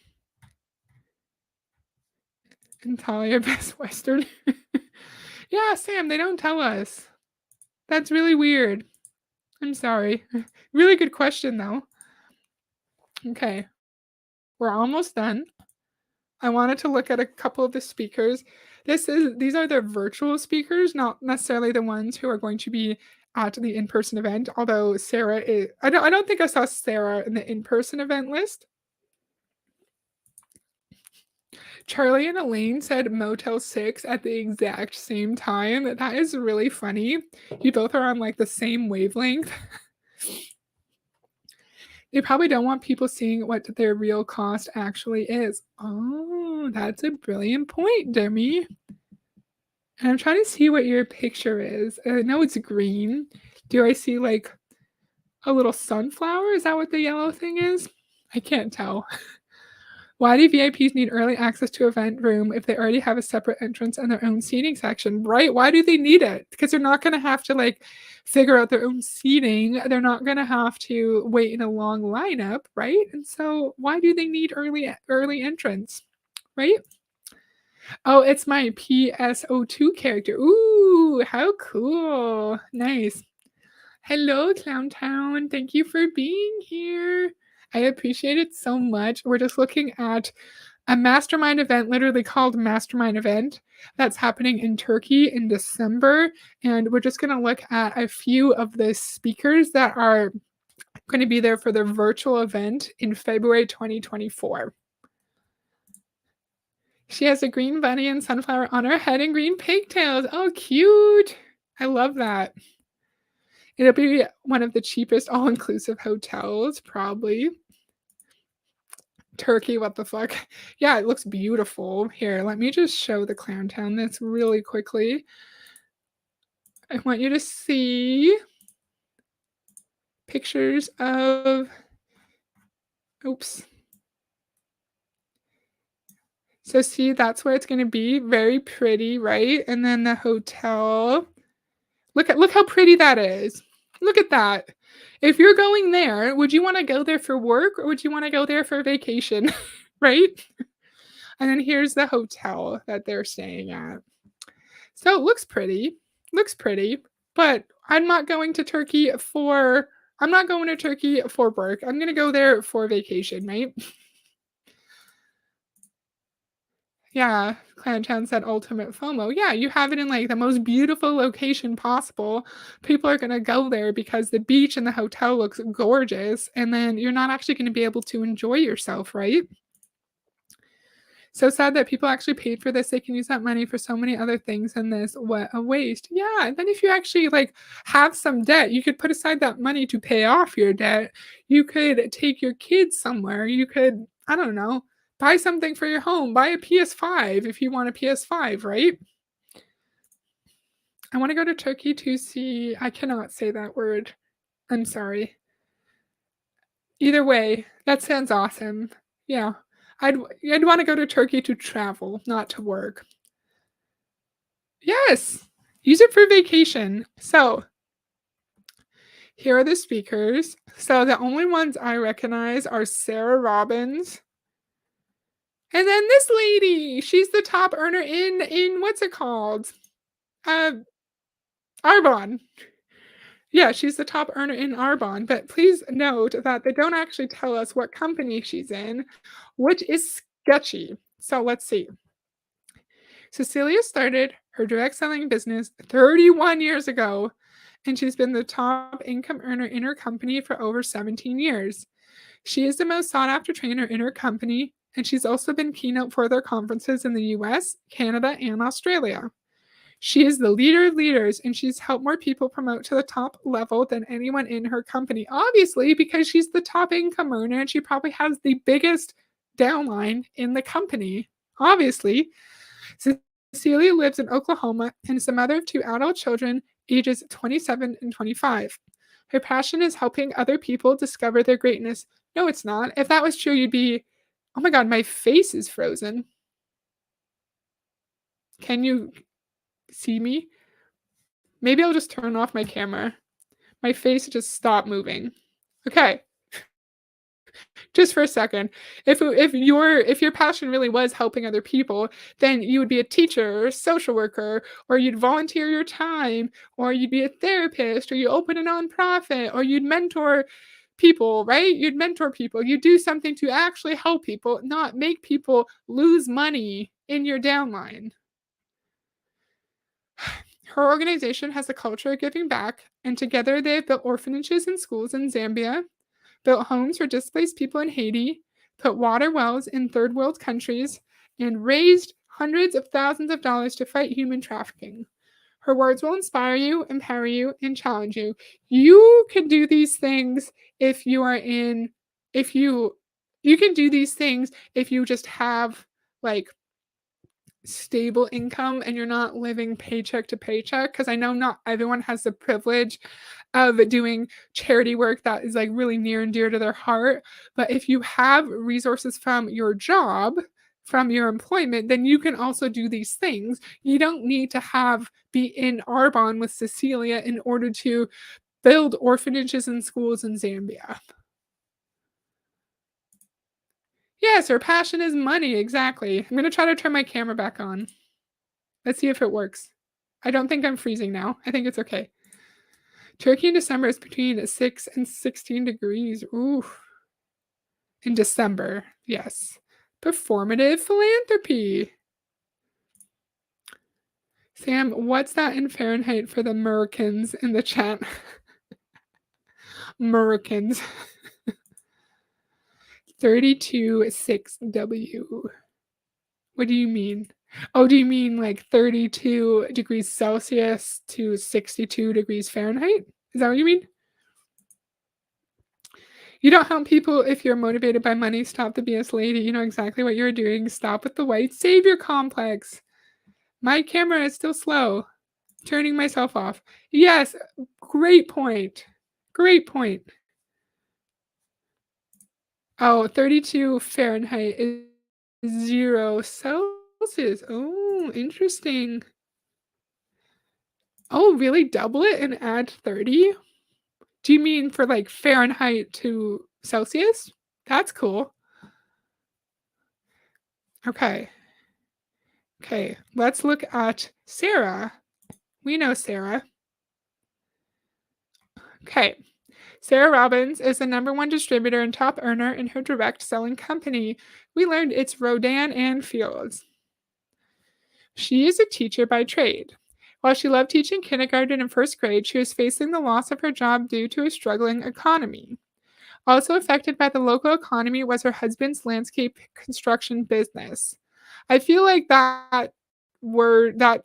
Natalia Best Western. Yeah, Sam, they don't tell us. That's really weird. I'm sorry. Really good question, though. Okay. We're almost done. I wanted to look at a couple of the speakers. These are the virtual speakers, not necessarily the ones who are going to be at the in-person event, although Sarah is I don't think I saw Sarah in the in-person event list. Charlie and Elaine said Motel 6 at the exact same time. That is really funny. You both are on like the same wavelength. They probably don't want people seeing what their real cost actually is. Oh, that's a brilliant point, Demi. And I'm trying to see what your picture is. I know it's green. Do I see like a little sunflower? Is that what the yellow thing is? I can't tell. Why do VIPs need early access to event room if they already have a separate entrance and their own seating section? Right? Why do they need it? Because they're not going to have to like figure out their own seating. They're not going to have to wait in a long lineup, right? And so why do they need early entrance? Right? Oh, it's my PSO2 character. Ooh, how cool. Nice. Hello, Clown Town. Thank you for being here. I appreciate it so much. We're just looking at a mastermind event, literally called Mastermind Event, that's happening in Turkey in December. And we're just going to look at a few of the speakers that are going to be there for the virtual event in February 2024. She has a green bunny and sunflower on her head and green pigtails. Oh, cute. I love that. It'll be one of the cheapest all-inclusive hotels, probably. Turkey, what the fuck? Yeah, it looks beautiful. Here, let me just show the Clown Town this really quickly. I want you to see pictures of... Oops. So see, that's where it's going to be. Very pretty, right? And then the hotel. Look how pretty that is. Look at that. If you're going there, would you want to go there for work or would you want to go there for vacation? Right? And then here's the hotel that they're staying at. So it looks pretty. Looks pretty. But I'm not going to Turkey for work. I'm going to go there for vacation, right? Yeah, Clantown said ultimate FOMO. Yeah, you have it in like the most beautiful location possible. People are going to go there because the beach and the hotel looks gorgeous, and then you're not actually going to be able to enjoy yourself, right? So sad that people actually paid for this. They can use that money for so many other things than this. What a waste. Yeah, and then if you actually, like, have some debt, you could put aside that money to pay off your debt. You could take your kids somewhere. You could, I don't know, buy something for your home. Buy a PS5 if you want a PS5, right? I wanna go to Turkey to see, I cannot say that word. I'm sorry. Either way, that sounds awesome. Yeah. I'd wanna go to Turkey to travel, not to work. Yes! Use it for vacation. So, here are the speakers. So, the only ones I recognize are Sarah Robbins, and then this lady, she's the top earner in what's it called? Uh, Arbonne. Yeah, she's the top earner in Arbonne, but please note that they don't actually tell us what company she's in, which is sketchy. So let's see. Cecilia started her direct selling business 31 years ago, and she's been the top income earner in her company for over 17 years. She is the most sought after trainer in her company, and she's also been keynote for their conferences in the US, Canada, and Australia. She is the leader of leaders, and she's helped more people promote to the top level than anyone in her company. Obviously, because she's the top income earner and she probably has the biggest downline in the company. Obviously. Cecilia lives in Oklahoma and is the mother of two adult children, ages 27 and 25. Her passion is helping other people discover their greatness. No, it's not. If that was true, you'd be, oh my God, my face is frozen. Can you see me? Maybe I'll just turn off my camera. My face just stopped moving. Okay, just for a second. If your passion really was helping other people, then you would be a teacher or a social worker, or you'd volunteer your time, or you'd be a therapist, or you open a nonprofit, or you'd mentor people, right? You'd mentor people. You do something to actually help people, not make people lose money in your downline. Her organization has a culture of giving back, and together they have built orphanages and schools in Zambia, built homes for displaced people in Haiti, put water wells in third world countries, and raised hundreds of thousands of dollars to fight human trafficking. Her words will inspire you, empower you, and challenge you. You can do these things if you are in, if you can do these things if you just have, like, stable income and you're not living paycheck to paycheck, because I know not everyone has the privilege of doing charity work that is, like, really near and dear to their heart. But if you have resources from your job, from your employment, then you can also do these things. You don't need to be in Arbonne with Cecilia in order to build orphanages and schools in Zambia. Yes, her passion is money, exactly. I'm gonna try to turn my camera back on. Let's see if it works. I don't think I'm freezing now. I think it's okay. Turkey in December is between 6 and 16 degrees. Ooh. In December, yes. Performative philanthropy. Sam, what's that in Fahrenheit for the Americans in the chat? Americans. 32.6 W. What do you mean? Oh, do you mean like 32 degrees Celsius to 62 degrees Fahrenheit? Is that what you mean? You don't help people if you're motivated by money. Stop the BS lady. You know exactly what you're doing. Stop with the white savior complex. My camera is still slow. Turning myself off. Yes, great point. Great point. Oh, 32 Fahrenheit is 0 Celsius. Oh, interesting. Oh, really? Double it and add 30? Do you mean for, like, Fahrenheit to Celsius? That's cool. Okay. Okay, let's look at Sarah. We know Sarah. Okay. Sarah Robbins is the #1 distributor and top earner in her direct selling company. We learned it's Rodan and Fields. She is a teacher by trade. While she loved teaching kindergarten and first grade, she was facing the loss of her job due to a struggling economy. Also affected by the local economy was her husband's landscape construction business. I feel like that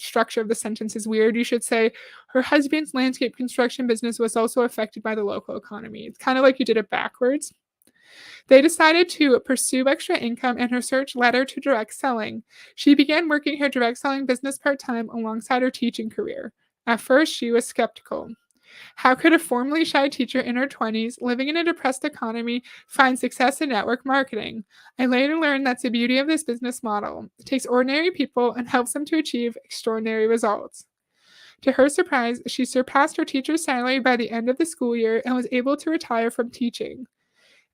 structure of the sentence is weird. You should say, "Her husband's landscape construction business was also affected by the local economy." It's kinda like you did it backwards. They decided to pursue extra income, and her search led her to direct selling. She began working her direct selling business part time alongside her teaching career. At first, she was skeptical. How could a formerly shy teacher in her 20s, living in a depressed economy, find success in network marketing? I later learned that's the beauty of this business model. It takes ordinary people and helps them to achieve extraordinary results. To her surprise, she surpassed her teacher's salary by the end of the school year and was able to retire from teaching.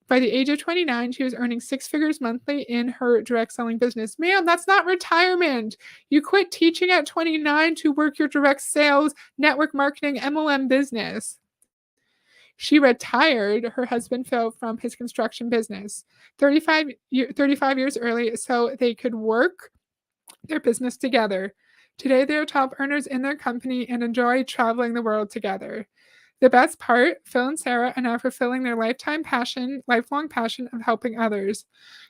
By the age of 29, she was earning six figures monthly in her direct selling business. Ma'am, that's not retirement. You quit teaching at 29 to work your direct sales, network marketing, MLM business. She retired. Her husband fell from his construction business 35 years early so they could work their business together. Today, they are top earners in their company and enjoy traveling the world together. The best part, Phil and Sarah are now fulfilling their lifelong passion of helping others.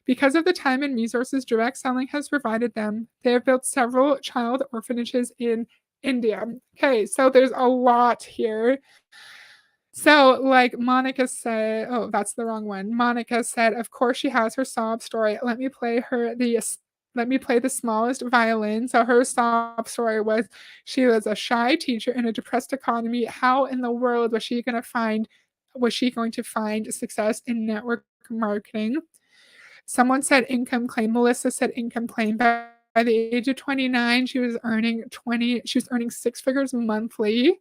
Because of the time and resources direct selling has provided them, they have built several child orphanages in India. Okay, so there's a lot here. So, like Monica said, oh, that's the wrong one. Monica said, of course she has her sob story. Let me play the smallest violin. So her sob story was she was a shy teacher in a depressed economy. How in the world was she going to find success in network marketing? Someone said income claim. Melissa said income claim. By the age of 29, she was earning six figures monthly.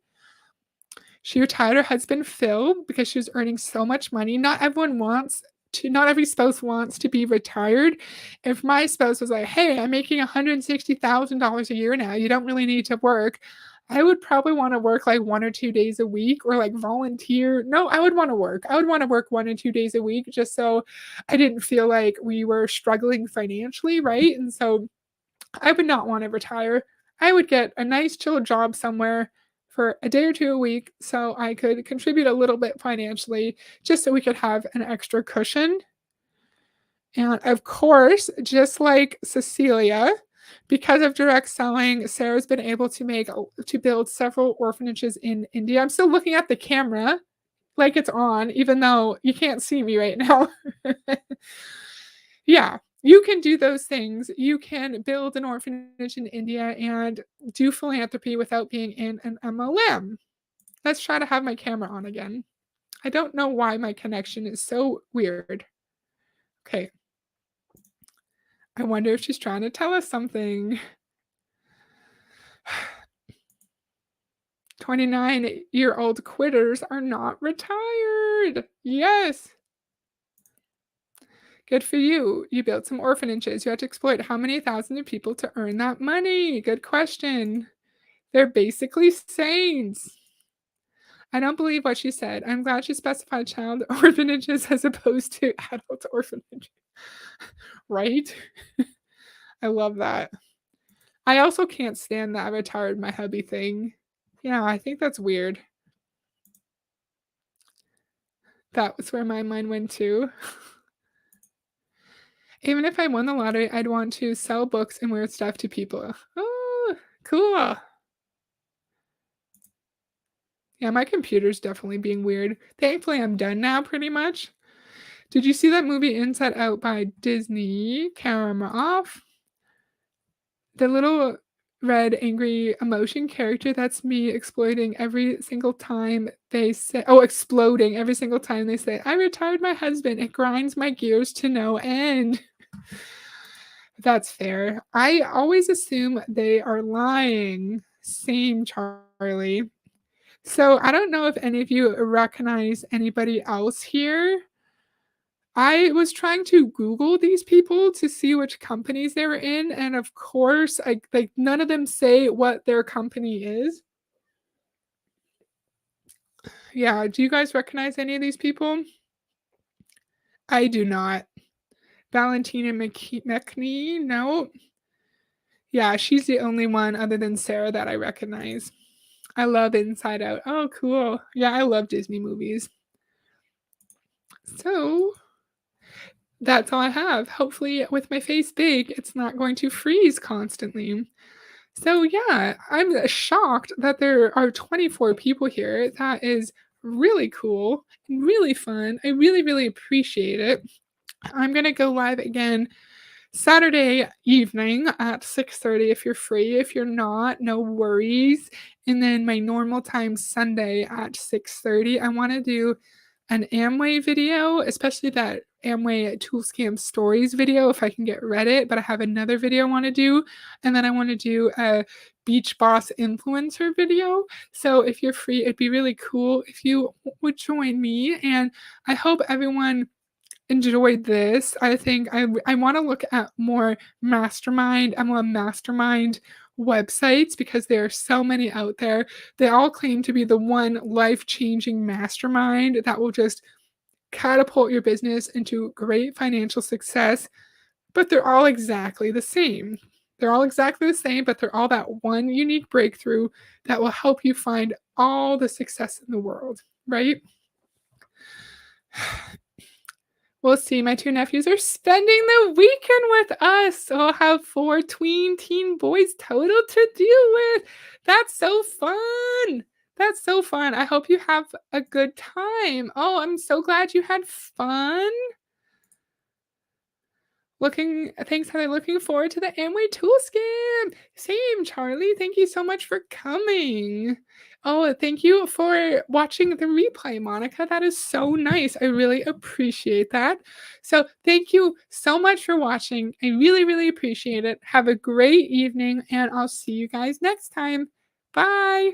She retired her husband, Phil, because she was earning so much money. Not every spouse wants to be retired. If my spouse was like, "Hey, I'm making $160,000 a year now. You don't really need to work." I would probably want to work like 1 or 2 days a week or like volunteer. No, I would want to work. I would want to work 1 or 2 days a week just so I didn't feel like we were struggling financially, right? And so I would not want to retire. I would get a nice chill job somewhere for a day or 2 a week so I could contribute a little bit financially just so we could have an extra cushion. And of course, just like Cecilia, because of direct selling, Sarah's been able to build several orphanages in India. I'm still looking at the camera like it's on, even though you can't see me right now. Yeah, you can do those things. You can build an orphanage in India and do philanthropy without being in an MLM. Let's try to have my camera on again. I don't know why my connection is so weird. Okay. I wonder if she's trying to tell us something. 29-year-old quitters are not retired. Yes. Good for you. You built some orphanages. You had to exploit how many thousands of people to earn that money? Good question. They're basically saints. I don't believe what she said. I'm glad she specified child orphanages as opposed to adult orphanage. Right? I love that. I also can't stand that I retired my hubby thing. Yeah, I think that's weird. That was where my mind went to. Even if I won the lottery, I'd want to sell books and weird stuff to people. Oh, cool. Yeah, my computer's definitely being weird. Thankfully, I'm done now pretty much. Did you see that movie Inside Out by Disney? Camera off. The little red angry emotion character, that's me exploiting every single time they say exploding every single time they say, "I retired my husband." It grinds my gears to no end. That's fair. I always assume they are lying. Same, Charlie. So I don't know if any of you recognize anybody else here. I was trying to Google these people to see which companies they were in, and of course, none of them say what their company is. Yeah, do you guys recognize any of these people? I do not. Valentina McNee? No. Yeah, she's the only one other than Sarah that I recognize. I love Inside Out. Oh, cool. Yeah, I love Disney movies. So, That's all I have. Hopefully, with my face big, it's not going to freeze constantly. So, yeah, I'm shocked that there are 24 people here. That is really cool and really fun. I really, really appreciate it. I'm going to go live again Saturday evening at 6:30 if you're free. If you're not, no worries. And then my normal time Sunday at 6:30. I want to do an Amway video, especially that Amway tool scam stories video if I can get Reddit, but I have another video I want to do, and then I want to do a beach boss influencer video. So if you're free, it'd be really cool if you would join me, and I hope everyone enjoyed this. I think I want to look at more mastermind, MLM mastermind websites because there are so many out there. They all claim to be the one life-changing mastermind that will just catapult your business into great financial success, but they're all exactly the same. They're all exactly the same, but they're all that one unique breakthrough that will help you find all the success in the world, right? We'll see. My two nephews are spending the weekend with us. So I'll have 4 teen boys total to deal with. That's so fun. That's so fun. I hope you have a good time. Oh, I'm so glad you had fun. Thanks, Heather. Looking forward to the Amway tool scam. Same, Charlie. Thank you so much for coming. Oh, thank you for watching the replay, Monica. That is so nice. I really appreciate that. So, thank you so much for watching. I really, really appreciate it. Have a great evening, and I'll see you guys next time. Bye.